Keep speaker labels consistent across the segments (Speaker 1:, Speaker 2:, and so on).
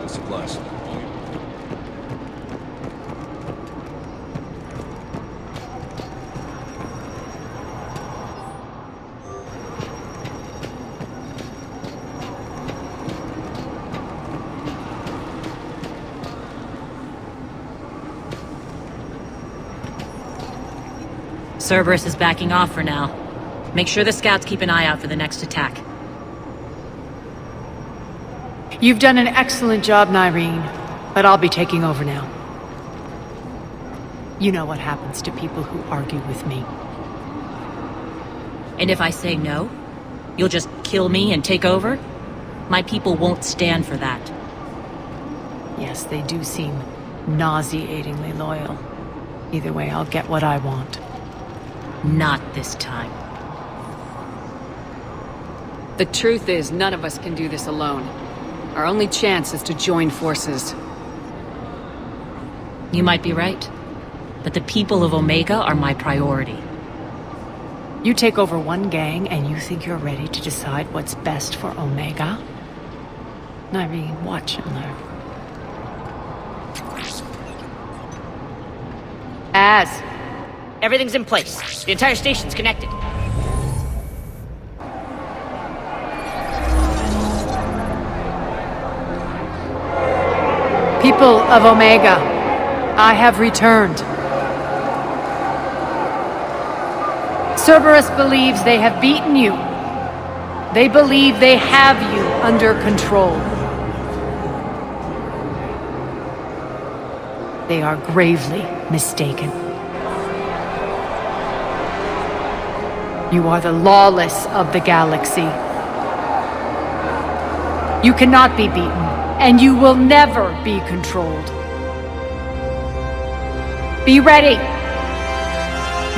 Speaker 1: the supplies.
Speaker 2: Cerberus is backing off for now. Make sure the scouts keep an eye out for the next attack.
Speaker 3: You've done an excellent job, Nyreen, but I'll be taking over now. You know what happens to people who argue with me.
Speaker 2: And if I say no, you'll just kill me and take over? My people won't stand for that.
Speaker 3: Yes, they do seem nauseatingly loyal. Either way, I'll get what I want.
Speaker 2: Not this time.
Speaker 4: The truth is, none of us can do this alone. Our only chance is to join forces.
Speaker 2: You might be right, but the people of Omega are my priority.
Speaker 3: You take over one gang and you think you're ready to decide what's best for Omega? Nyreen, watch and learn.
Speaker 5: Everything's in place. The entire station's connected.
Speaker 3: People of Omega, I have returned. Cerberus believes they have beaten you. They believe they have you under control. They are gravely mistaken. You are the lawless of the galaxy. You cannot be beaten, and you will never be controlled. Be ready.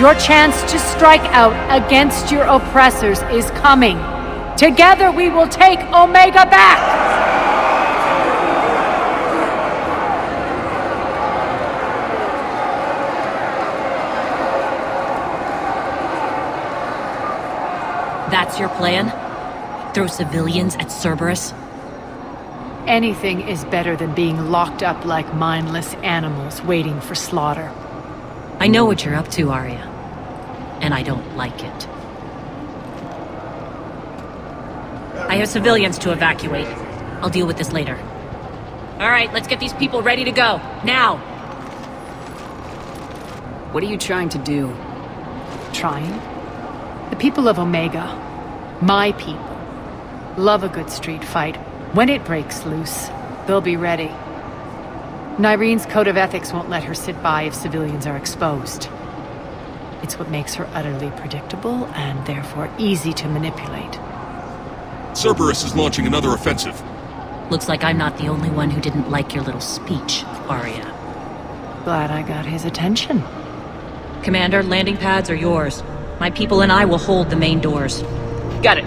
Speaker 3: Your chance to strike out against your oppressors is coming. Together we will take Omega back!
Speaker 2: That's your plan? Throw civilians at Cerberus?
Speaker 3: Anything is better than being locked up like mindless animals waiting for slaughter.
Speaker 2: I know what you're up to, Aria. And I don't like it. I have civilians to evacuate. I'll deal with this later. Alright, let's get these people ready to go. Now!
Speaker 4: What are you trying to do?
Speaker 3: Trying? The people of Omega, my people, love a good street fight. When it breaks loose, they'll be ready. Nyreen's code of ethics won't let her sit by if civilians are exposed. It's what makes her utterly predictable and therefore easy to manipulate.
Speaker 1: Cerberus is launching another offensive.
Speaker 2: Looks like I'm not the only one who didn't like your little speech, Aria.
Speaker 3: Glad I got his attention.
Speaker 2: Commander, landing pads are yours. My people and I will hold the main doors.
Speaker 5: Got it.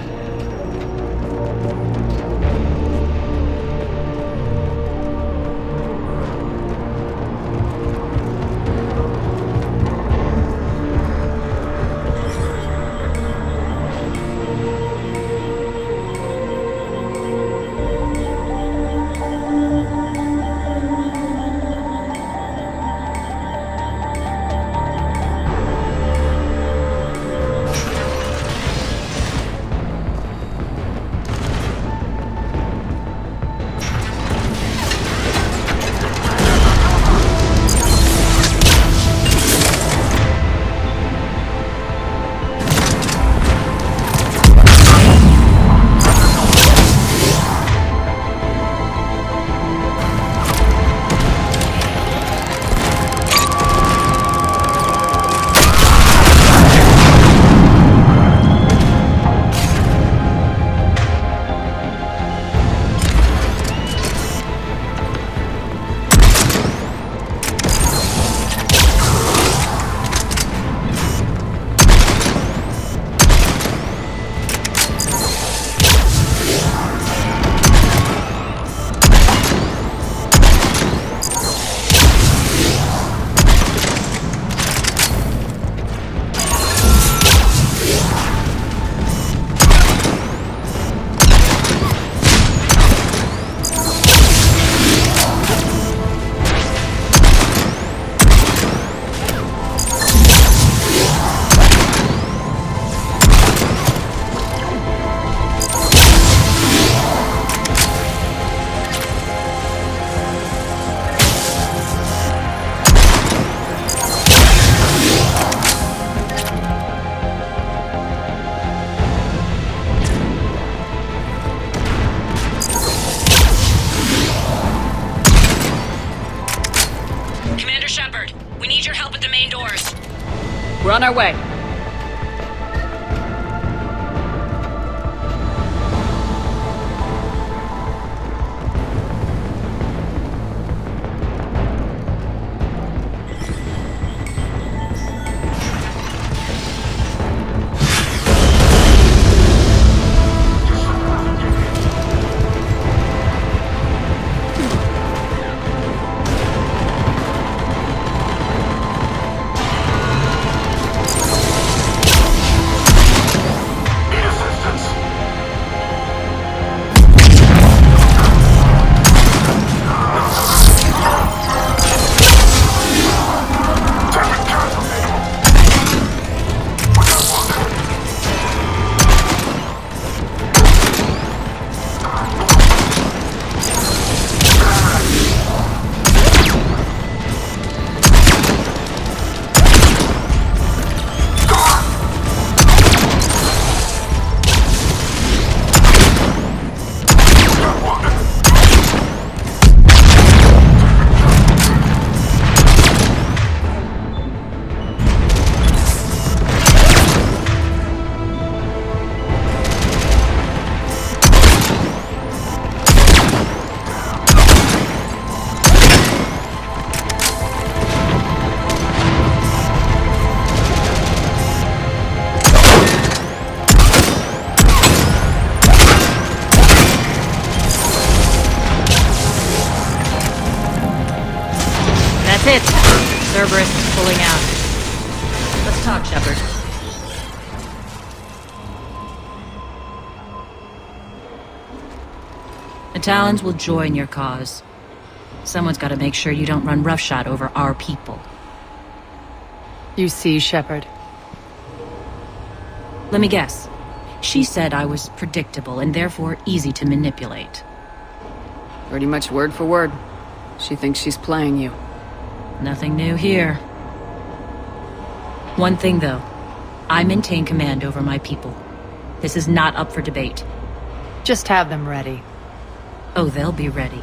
Speaker 4: We're on our way.
Speaker 2: That's it. Cerberus is pulling out. Let's talk, Shepard. The Talons will join your cause. Someone's got to make sure you don't run roughshod over our people.
Speaker 3: You see, Shepard.
Speaker 2: Let me guess. She said I was predictable and therefore easy to manipulate.
Speaker 4: Pretty much word for word. She thinks she's playing you.
Speaker 2: Nothing new here. One thing, though. I maintain command over my people. This is not up for debate.
Speaker 3: Just have them ready.
Speaker 2: Oh, they'll be ready.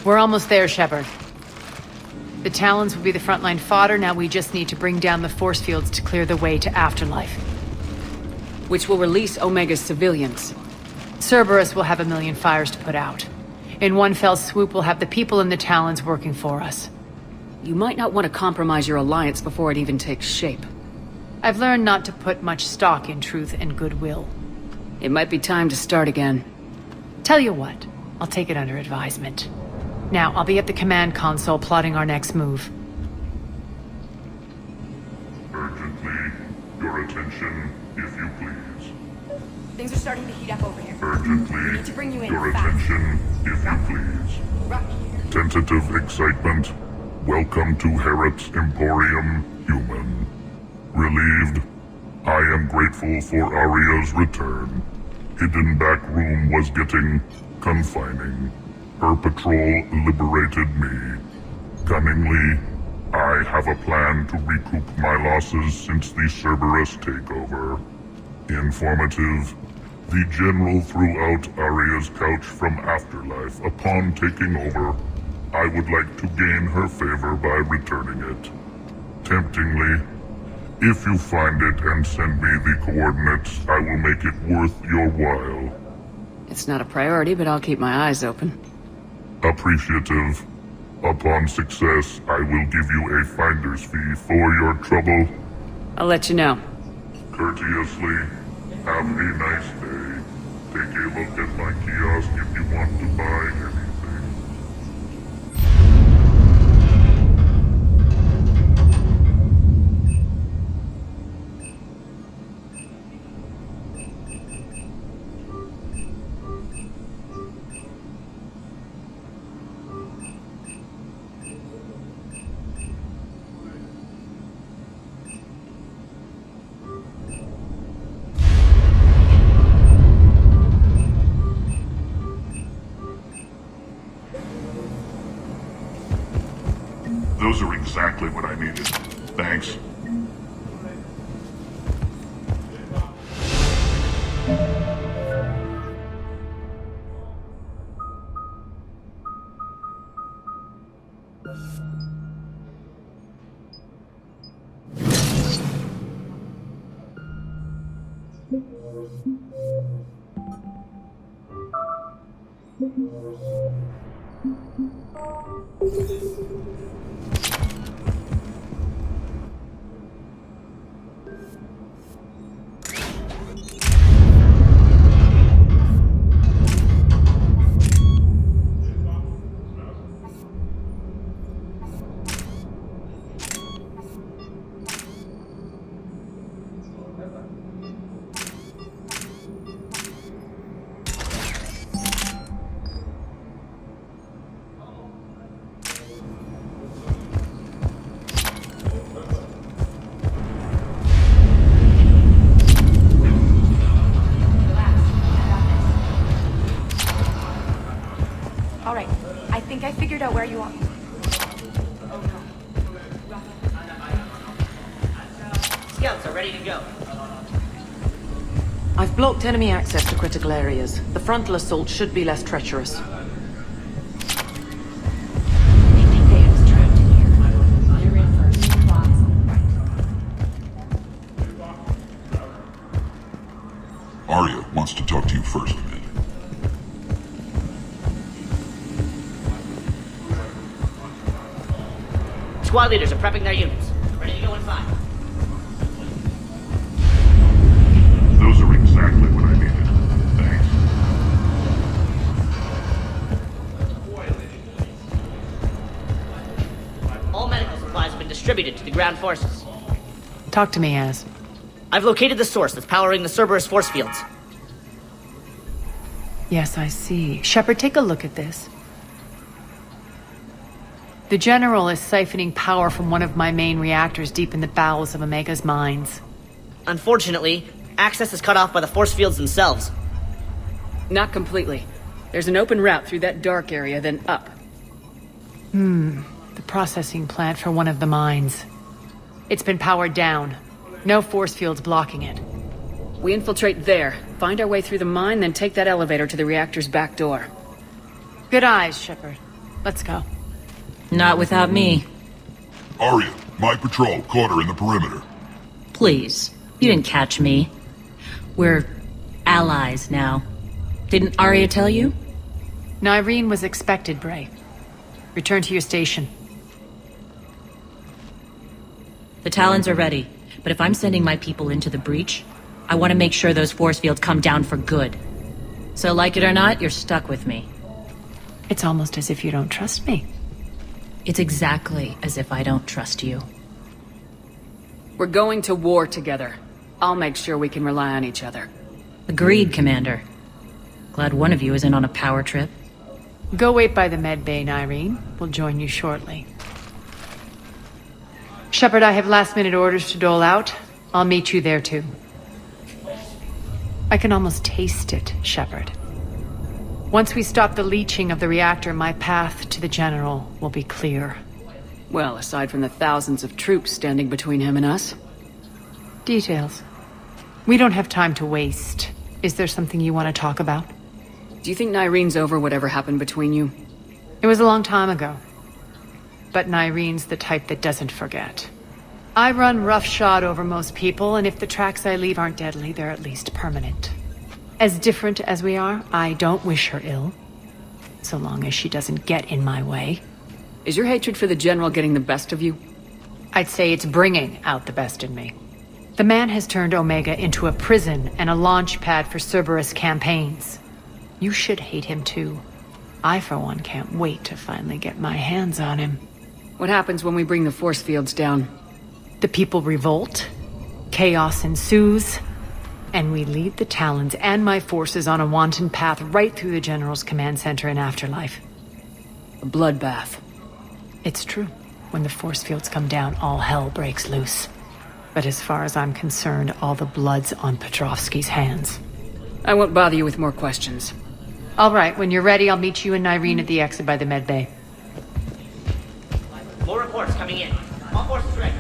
Speaker 3: We're almost there, Shepard. The Talons will be the frontline fodder, now we just need to bring down the force fields to clear the way to Afterlife.
Speaker 4: Which will release Omega's civilians.
Speaker 3: Cerberus will have a million fires to put out. In one fell swoop, we'll have the people in the Talons working for us.
Speaker 4: You might not want to compromise your alliance before it even takes shape.
Speaker 3: I've learned not to put much stock in truth and goodwill.
Speaker 4: It might be time to start again.
Speaker 3: Tell you what, I'll take it under advisement. Now, I'll be at the command console plotting our next move.
Speaker 6: Urgently, your attention, if you please.
Speaker 7: Things are starting to heat up over here.
Speaker 6: Urgently,
Speaker 7: to bring you in
Speaker 6: your
Speaker 7: fast.
Speaker 6: attention, if you please.
Speaker 7: Right.
Speaker 6: Tentative excitement. Welcome to Herod's Emporium, Human. Relieved. I am grateful for Aria's return. Hidden back room was getting confining. Her patrol liberated me. Cunningly, I have a plan to recoup my losses since the Cerberus takeover. Informative. The General threw out Aria's couch from Afterlife upon taking over. I would like to gain her favor by returning it. Temptingly, if you find it and send me the coordinates, I will make it worth your while.
Speaker 4: It's not a priority, but I'll keep my eyes open.
Speaker 6: Appreciative. Upon success, I will give you a finder's fee for your trouble.
Speaker 4: I'll let you know.
Speaker 6: Courteously, have a nice day. Take a look at my kiosk if you want to buy anything. Those are exactly what I needed. Thanks.
Speaker 7: All right. I think I figured out where you are.
Speaker 5: Scouts are ready to go.
Speaker 8: I've blocked enemy access to critical areas. The frontal assault should be less treacherous.
Speaker 6: Aria wants to talk to you first, man.
Speaker 5: Squad leaders are prepping their units. Ready to go in 5.
Speaker 6: Those are exactly what I needed. Thanks.
Speaker 5: All medical supplies have been distributed to the ground forces.
Speaker 3: Talk to me, Az.
Speaker 5: I've located the source that's powering the Cerberus force fields.
Speaker 3: Yes, I see. Shepard, take a look at this. The General is siphoning power from one of my main reactors deep in the bowels of Omega's mines.
Speaker 5: Unfortunately, access is cut off by the force fields themselves.
Speaker 4: Not completely. There's an open route through that dark area, then up.
Speaker 3: The processing plant for one of the mines. It's been powered down. No force fields blocking it.
Speaker 4: We infiltrate there, find our way through the mine, then take that elevator to the reactor's back door.
Speaker 3: Good eyes, Shepard. Let's go.
Speaker 2: Not without me.
Speaker 6: Aria, my patrol caught her in the perimeter.
Speaker 2: Please. You didn't catch me. We're allies now. Didn't Aria tell you?
Speaker 3: Nyreen was expected, Bray. Return to your station.
Speaker 2: The Talons are ready, but if I'm sending my people into the breach, I want to make sure those force fields come down for good. So like it or not, you're stuck with me.
Speaker 3: It's almost as if you don't trust me.
Speaker 2: It's exactly as if I don't trust you.
Speaker 4: We're going to war together. I'll make sure we can rely on each other.
Speaker 2: Agreed, Commander. Glad one of you isn't on a power trip.
Speaker 3: Go wait by the med bay, Nyreen. We'll join you shortly. Shepard, I have last-minute orders to dole out. I'll meet you there, too. I can almost taste it, Shepard. Once we stop the leaching of the reactor, my path to the General will be clear.
Speaker 4: Well, aside from the thousands of troops standing between him and us.
Speaker 3: Details. We don't have time to waste. Is there something you want to talk about?
Speaker 4: Do you think Nyreen's over whatever happened between you?
Speaker 3: It was a long time ago. But Nyreen's the type that doesn't forget. I run roughshod over most people, and if the tracks I leave aren't deadly, they're at least permanent. As different as we are, I don't wish her ill. So long as she doesn't get in my way.
Speaker 4: Is your hatred for the General getting the best of you?
Speaker 3: I'd say it's bringing out the best in me. The man has turned Omega into a prison and a launch pad for Cerberus campaigns. You should hate him too. I, for one, can't wait to finally get my hands on him.
Speaker 4: What happens when we bring the force fields down?
Speaker 3: The people revolt, chaos ensues, and we lead the Talons and my forces on a wanton path right through the General's command center and afterlife.
Speaker 4: A bloodbath.
Speaker 3: It's true. When the force fields come down, all hell breaks loose. But as far as I'm concerned, all the blood's on Petrovsky's hands.
Speaker 4: I won't bother you with more questions.
Speaker 3: All right, when you're ready, I'll meet you and Nyreen at the exit by the med bay.
Speaker 5: More reports coming in. All forces ready.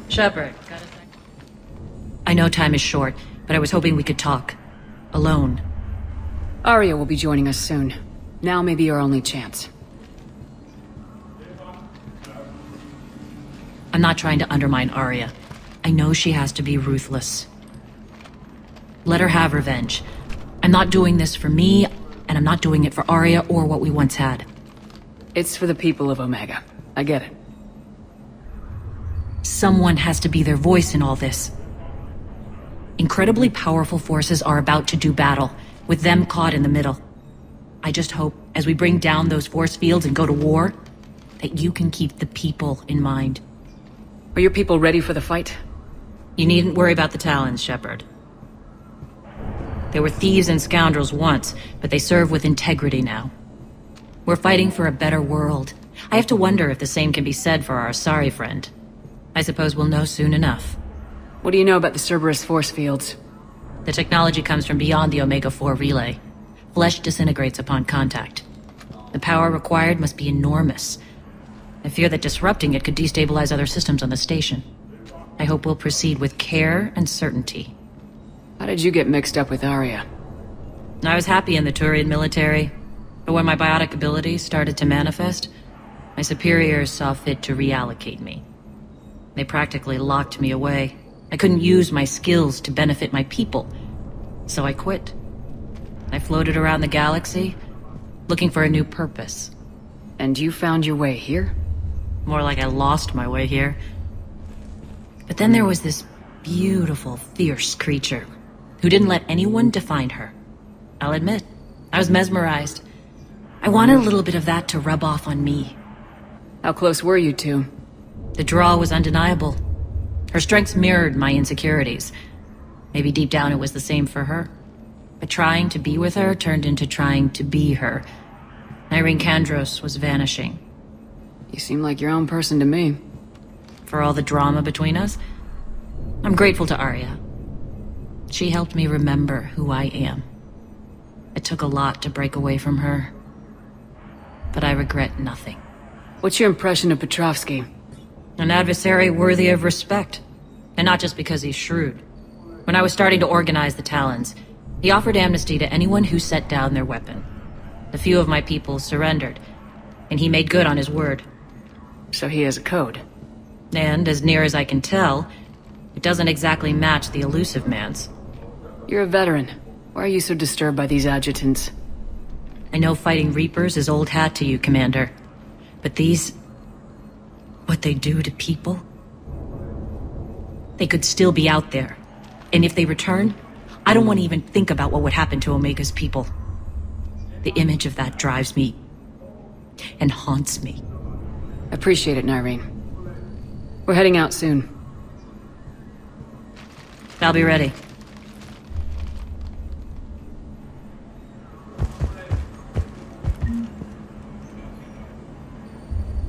Speaker 2: Shepard. I know time is short, but I was hoping we could talk. Alone.
Speaker 4: Aria will be joining us soon. Now may be our only chance.
Speaker 2: I'm not trying to undermine Aria. I know she has to be ruthless. Let her have revenge. I'm not doing this for me, and I'm not doing it for Aria or what we once had.
Speaker 4: It's for the people of Omega. I get it.
Speaker 2: Someone has to be their voice in all this. Incredibly powerful forces are about to do battle, with them caught in the middle. I just hope, as we bring down those force fields and go to war, that you can keep the people in mind.
Speaker 4: Are your people ready for the fight?
Speaker 2: You needn't worry about the Talons, Shepard. They were thieves and scoundrels once, but they serve with integrity now. We're fighting for a better world. I have to wonder if the same can be said for our Asari friend. I suppose we'll know soon enough.
Speaker 4: What do you know about the Cerberus force fields?
Speaker 2: The technology comes from beyond the Omega-4 relay. Flesh disintegrates upon contact. The power required must be enormous. I fear that disrupting it could destabilize other systems on the station. I hope we'll proceed with care and certainty.
Speaker 4: How did you get mixed up with Aria?
Speaker 2: I was happy in the Turian military, but when my biotic abilities started to manifest, my superiors saw fit to reallocate me. They practically locked me away. I couldn't use my skills to benefit my people, so I quit. I floated around the galaxy, looking for a new purpose.
Speaker 4: And you found your way here?
Speaker 2: More like I lost my way here. But then there was this beautiful, fierce creature who didn't let anyone define her. I'll admit, I was mesmerized. I wanted a little bit of that to rub off on me.
Speaker 4: How close were you two?
Speaker 2: The draw was undeniable. Her strengths mirrored my insecurities. Maybe deep down it was the same for her. But trying to be with her turned into trying to be her. Irene Kandros was vanishing.
Speaker 4: You seem like your own person to me.
Speaker 2: For all the drama between us, I'm grateful to Aria. She helped me remember who I am. It took a lot to break away from her, but I regret nothing.
Speaker 4: What's your impression of Petrovsky?
Speaker 2: An adversary worthy of respect, and not just because he's shrewd. When I was starting to organize the Talons, he offered amnesty to anyone who set down their weapon. A few of my people surrendered, and he made good on his word.
Speaker 4: So he has a code.
Speaker 2: And, as near as I can tell, it doesn't exactly match the elusive man's.
Speaker 4: You're a veteran. Why are you so disturbed by these adjutants?
Speaker 2: I know fighting Reapers is old hat to you, Commander. But these... what they do to people? They could still be out there. And if they return, I don't want to even think about what would happen to Omega's people. The image of that drives me... and haunts me.
Speaker 4: Appreciate it, Nyreen. We're heading out soon.
Speaker 2: I'll be ready.